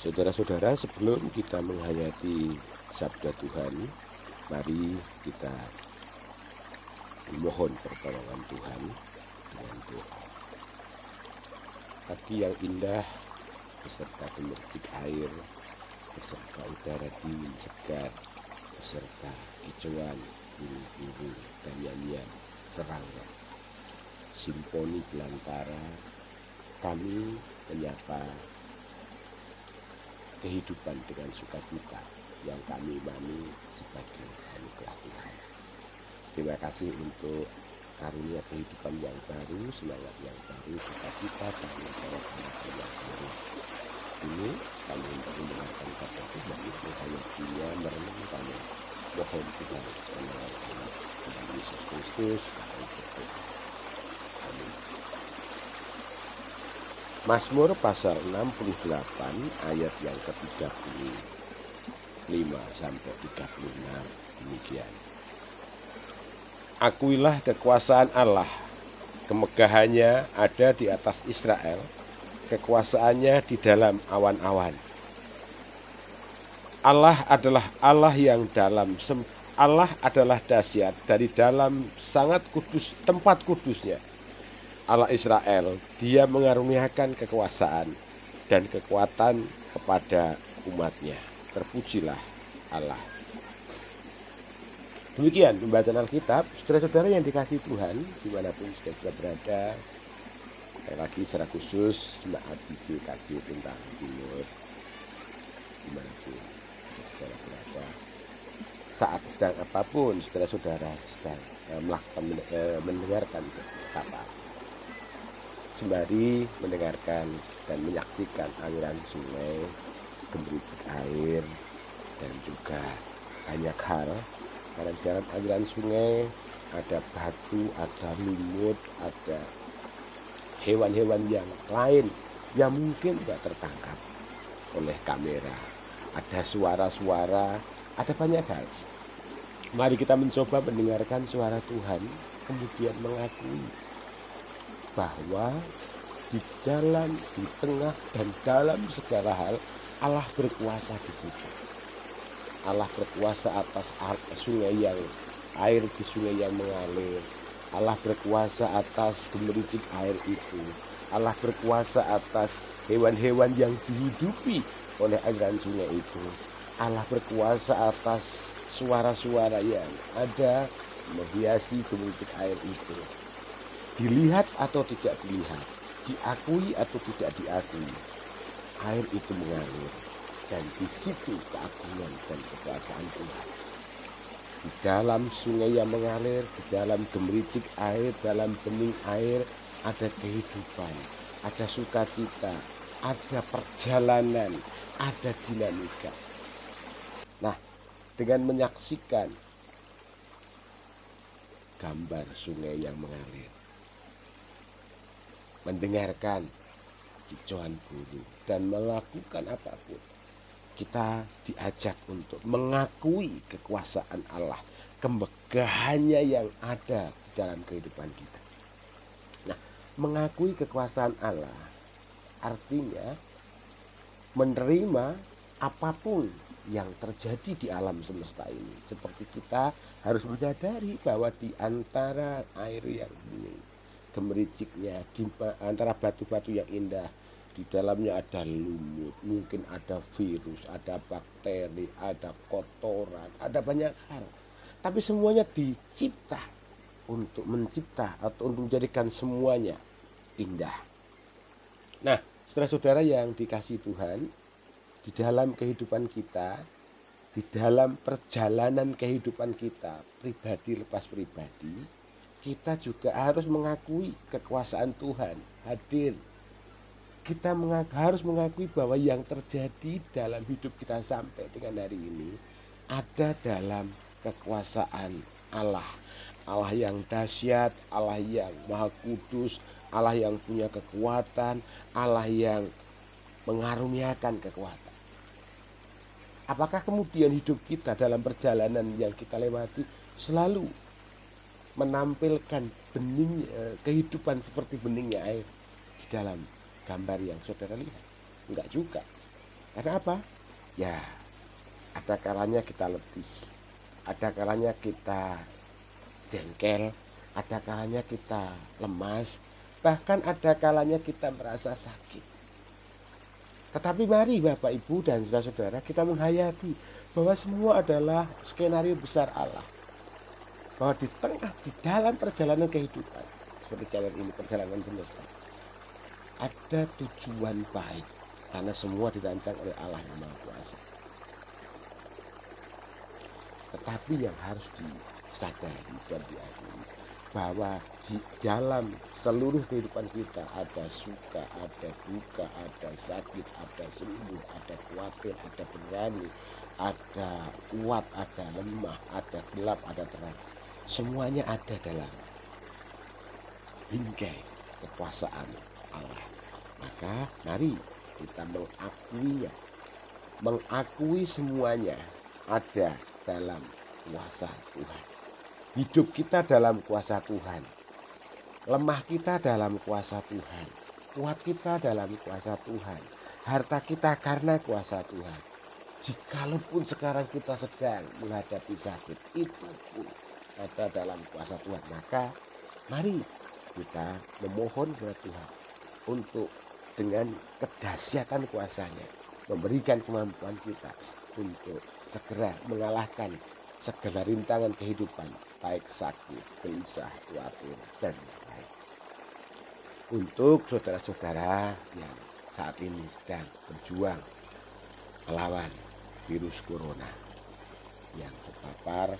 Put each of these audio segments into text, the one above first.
Saudara-saudara, sebelum kita menghayati sabda Tuhan, mari kita memohon pertolongan Tuhan dengan doa. Pagi yang indah beserta gemericik air, beserta udara dingin segar, beserta kicauan burung-burung dan nyanyian serangga, simfoni belantara, kami menyapa kehidupan dengan sukacita yang kami imani sebagai anugerah Tuhan. Terima kasih untuk karunia kehidupan yang baru, semangat yang baru, sukacita dan harapan yang baru. Ini kami hendak mendengarkan kata Tuhan, menghayatinya, merenungkannya. Mohon Tuhan menolong kami. Tuhan Yesus Kristus, kami berdoa. Amin. Mazmur pasal 68 ayat yang ke-35 sampai 36 demikian. Akuilah kekuasaan Allah, kemegahannya ada di atas Israel, kekuasaannya di dalam awan-awan. Allah adalah Allah yang Allah adalah dahsyat dari dalam sangat kudus, tempat kudusnya. Allah Israel, Dia mengaruniakan kekuasaan dan kekuatan kepada umatnya. Terpujilah Allah. Demikian pembacaan Alkitab. Saudara-saudara yang dikasihi Tuhan, dimanapun saudara berada, sekali lagi secara khusus jemaat BPKJ tentang Timur, dimanapun saudara berada, saat sedang apapun saudara-saudara sedang melakukan mendengarkan sapa, sembari mendengarkan dan menyaksikan aliran sungai, gemericik air, dan juga banyak hal. Karena dalam aliran sungai ada batu, ada lumut, ada hewan-hewan yang lain yang mungkin tidak tertangkap oleh kamera. Ada suara-suara, ada banyak hal. Mari kita mencoba mendengarkan suara Tuhan, kemudian mengakui bahwa di dalam, di tengah, dan dalam segala hal Allah berkuasa di situ. Allah berkuasa atas sungai yang air di sungai yang mengalir. Allah berkuasa atas gemericik air itu. Allah berkuasa atas hewan-hewan yang dihidupi oleh aliran sungai itu. Allah berkuasa atas suara-suara yang ada menghiasi gemericik air itu. Dilihat atau tidak dilihat, diakui atau tidak diakui, air itu mengalir. Dan di situ keagungan dan kekuasaan Tuhan. Di dalam sungai yang mengalir, di dalam gemericik air, dalam bening air, ada kehidupan, ada sukacita, ada perjalanan, ada dinamika. Nah, dengan menyaksikan gambar sungai yang mengalir, mendengarkan kicauan burung, dan melakukan apapun, kita diajak untuk mengakui kekuasaan Allah, kemegahannya yang ada di dalam kehidupan kita. Nah, mengakui kekuasaan Allah artinya menerima apapun yang terjadi di alam semesta ini. Seperti kita harus menyadari bahwa di antara air yang bening, gemericiknya, di antara batu-batu yang indah, di dalamnya ada lumut, mungkin ada virus, ada bakteri, ada kotoran, ada banyak hal. Tapi semuanya dicipta untuk mencipta atau untuk menjadikan semuanya indah. Nah, saudara-saudara yang dikasihi Tuhan, di dalam kehidupan kita, di dalam perjalanan kehidupan kita, pribadi lepas pribadi, kita juga harus mengakui kekuasaan Tuhan hadir. Kita harus mengakui bahwa yang terjadi dalam hidup kita sampai dengan hari ini ada dalam kekuasaan Allah. Allah yang dahsyat, Allah yang maha kudus, Allah yang punya kekuatan, Allah yang mengaruniakan kekuatan. Apakah kemudian hidup kita dalam perjalanan yang kita lewati selalu menampilkan bening kehidupan seperti beningnya air di dalam gambar yang saudara lihat? Enggak juga. Karena apa? Ya, ada kalanya kita letih, ada kalanya kita jengkel, ada kalanya kita lemas, bahkan ada kalanya kita merasa sakit. Tetapi mari Bapak Ibu dan saudara-saudara, kita menghayati bahwa semua adalah skenario besar Allah. Bahwa di dalam perjalanan kehidupan, seperti jalan ini, perjalanan semesta, ada tujuan baik. Karena semua dirancang oleh Allah yang Maha Kuasa. Tetapi yang harus disadari dan diakui bahwa di dalam seluruh kehidupan kita ada suka, ada duka, ada sakit, ada sembuh, ada khawatir, ada berani, ada kuat, ada lemah, ada gelap, ada terang. Semuanya ada dalam bingkai kekuasaan Allah. Maka mari kita mengakui semuanya ada dalam kuasa Tuhan. Hidup kita dalam kuasa Tuhan, lemah kita dalam kuasa Tuhan, kuat kita dalam kuasa Tuhan, harta kita karena kuasa Tuhan. Jikalau sekarang kita sedang menghadapi sakit, itu pun ada dalam kuasa Tuhan. Maka mari kita memohon kepada Tuhan untuk dengan kedahsyatan kuasanya memberikan kemampuan kita untuk segera mengalahkan segala rintangan kehidupan, baik sakit, gelisah, khawatir, dan lain-lain. Untuk saudara-saudara yang saat ini sedang berjuang melawan virus corona yang terpapar,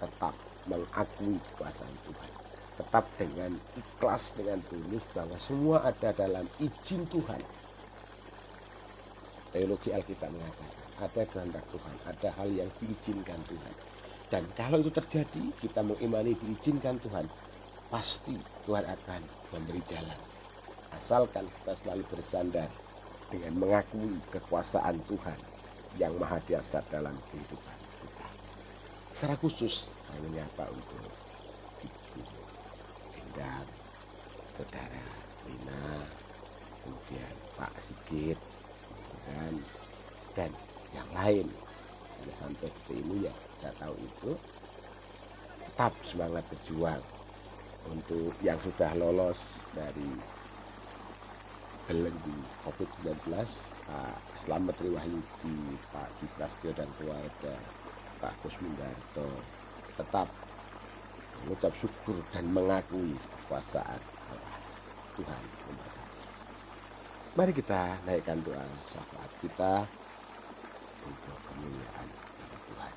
tetap mengakui kekuasaan Tuhan. Tetap dengan ikhlas, dengan tulus bahwa semua ada dalam izin Tuhan. Teologi Alkitab mengatakan ada kehendak Tuhan, ada hal yang diizinkan Tuhan. Dan kalau itu terjadi, kita mengimani diizinkan Tuhan, pasti Tuhan akan memberi jalan. Asalkan kita selalu bersandar dengan mengakui kekuasaan Tuhan yang maha dahsyat dalam kehidupan kita. Secara khusus saya menyapa untuk Ibu Endang, Saudara Lina, kemudian Pak Sigit, dan yang lain. Karena sampai detik ini ya saya tahu itu tetap semangat berjuang. Untuk yang sudah lolos dari belenggu COVID-19, Pak Slamet Triwahyudi, Pak Di Prasetyo dan keluarga, Pak Kusmindarto, tetap mengucap syukur dan mengakui kekuasaan Allah. Tuhan memberkati. Mari kita naikkan doa syafaat kita untuk kemuliaan kepada Tuhan.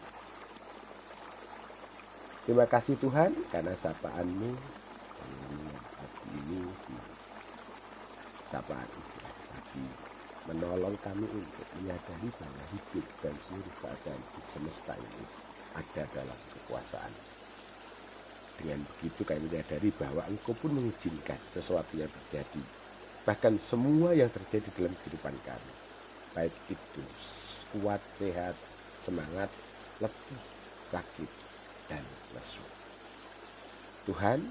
Terima kasih Tuhan karena sapaan-Mu pagi ini di sapaan pagi menolong kami untuk menyadari bahwa hidup dan seluruh keadaan di semesta ini ada dalam kekuasaan. Dengan begitu kami menyadari bahwa Engkau pun mengizinkan sesuatu yang terjadi. Bahkan semua yang terjadi dalam kehidupan kami, baik itu kuat, sehat, semangat, letih, sakit, dan lesu. Tuhan,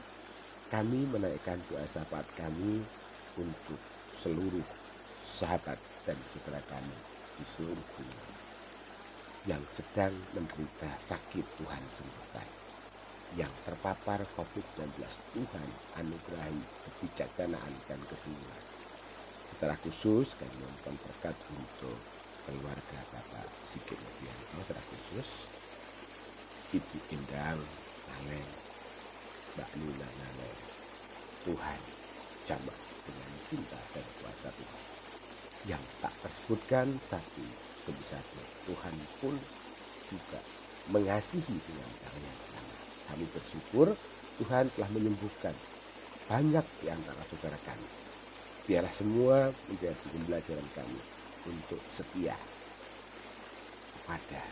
kami menaikkan doa syafaat kami untuk seluruh sahabat dan saudara kami di seluruh dunia yang sedang menderita sakit. Tuhan sembuhkan. Yang terpapar COVID-19, Tuhan anugerahi kebijaksanaan dan kesembuhan. Secara khusus kami mohon berkat untuk keluarga Bapak Sigit Novianto, secara khusus Ibu Endang Naleng, Mbak Nina Naleng. Tuhan jamah dengan cinta dan kuasa Tuhan yang tak tersebutkan satu demi satu. Tuhan pun juga mengasihi dengan cara yang sama. Kami bersyukur Tuhan telah menyembuhkan banyak di antara saudara kami. Biarlah semua menjadi pembelajaran kami untuk setia pada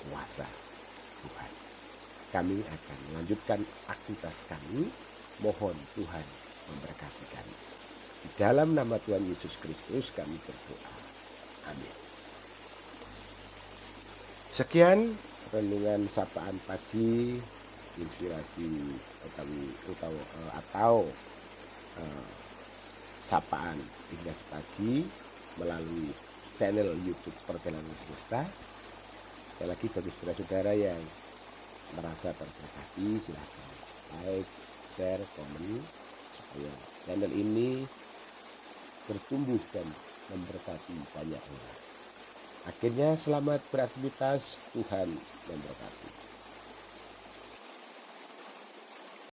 kuasa Tuhan. Kami akan melanjutkan aktivitas kami. Mohon Tuhan memberkati kami. Di dalam nama Tuhan Yesus Kristus kami berdoa. Amin. Sekian renungan sapaan pagi, inspirasi atau sapaan Indah Pagi melalui channel YouTube Perjalanan Semesta. Sekali lagi bagi saudara-saudara yang merasa terberkati, silahkan like, share, komen supaya channel ini bertumbuh dan memberkati banyak orang. Akhirnya selamat beraktivitas, Tuhan memberkati.